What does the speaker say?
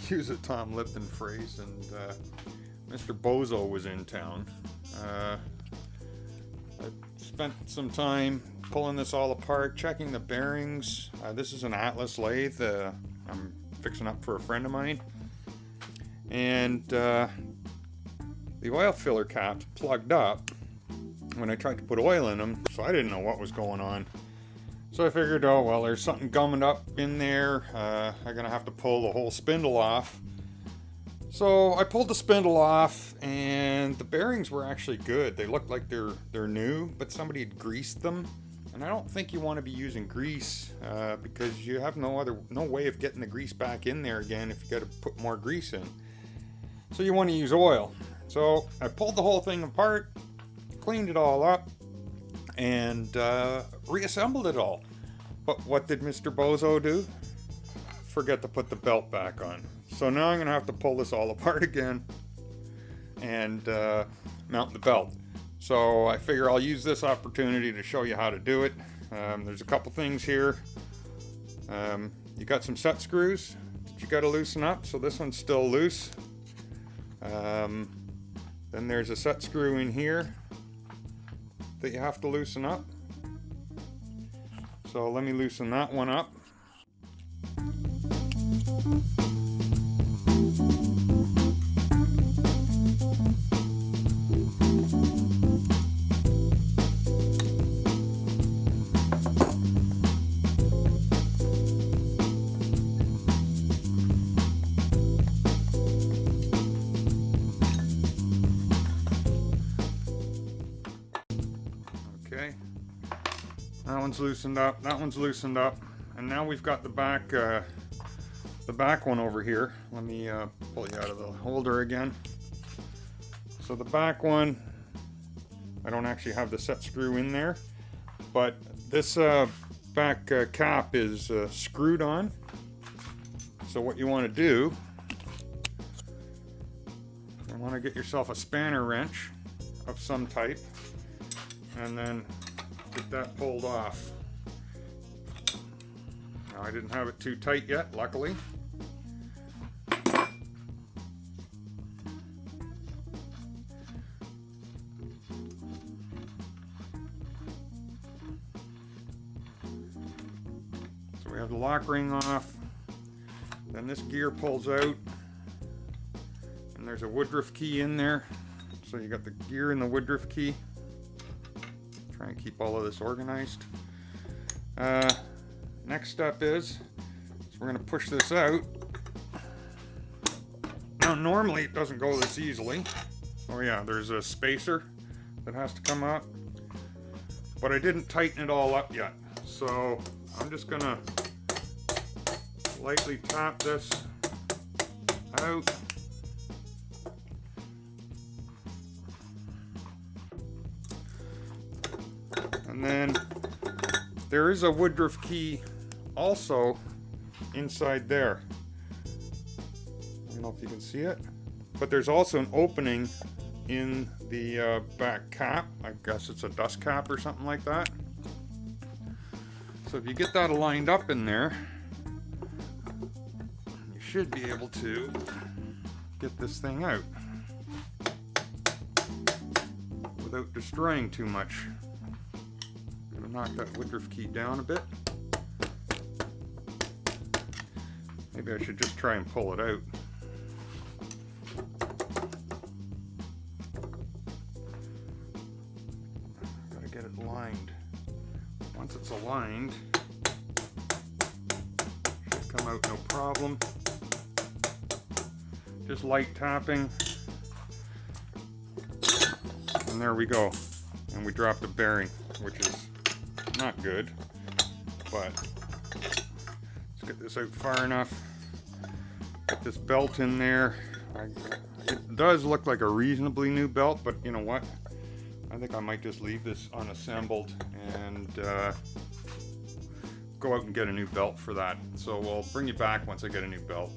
use a Tom Lipton phrase, and Mr. Bozo was in town. I spent some time pulling this all apart, checking the bearings. This is an Atlas lathe I'm fixing up for a friend of mine. And the oil filler caps plugged up when I tried to put oil in them, so I didn't know what was going on. So I figured, oh well, there's something gumming up in there. I'm gonna have to pull the whole spindle off. So I pulled the spindle off, and the bearings were actually good. They looked like they're new, but somebody had greased them. And I don't think you want to be using grease because you have no way of getting the grease back in there again if you got to put more grease in. So you want to use oil. So I pulled the whole thing apart, cleaned it all up, and reassembled it all. But what did Mr. Bozo do? Forget to put the belt back on. So now I'm gonna have to pull this all apart again and mount the belt. So I figure I'll use this opportunity to show you how to do it. There's a couple things here. You got some set screws that you got to loosen up. So this one's still loose. Then there's a set screw in here that you have to loosen up. So let me loosen that one up. Okay, that one's loosened up, that one's loosened up, and now we've got the back one over here. Let me pull you out of the holder again. So the back one, I don't actually have the set screw in there, but this back cap is screwed on. So what you want to do, you want to get yourself a spanner wrench of some type, and then get that pulled off. Now I didn't have it too tight yet, luckily. So we have the lock ring off. Then this gear pulls out, and there's a Woodruff key in there. So you got the gear and the Woodruff key. Try and keep all of this organized. Next step is we're going to push this out. Now normally it doesn't go this easily. Oh yeah, there's a spacer that has to come out, but I didn't tighten it all up yet. So I'm just going to lightly tap this out. And then there is a Woodruff key also inside there. I don't know if you can see it, but there's also an opening in the back cap. I guess it's a dust cap or something like that. So if you get that aligned up in there, you should be able to get this thing out without destroying too much. Knock that Woodruff key down a bit. Maybe I should just try and pull it out. Gotta get it aligned. Once it's aligned, should come out no problem. Just light tapping. And there we go. And we dropped a bearing, which is not good, but let's get this out far enough. Get this belt in there. It does look like a reasonably new belt, but you know what? I think I might just leave this unassembled and go out and get a new belt for that. So we'll bring you back once I get a new belt.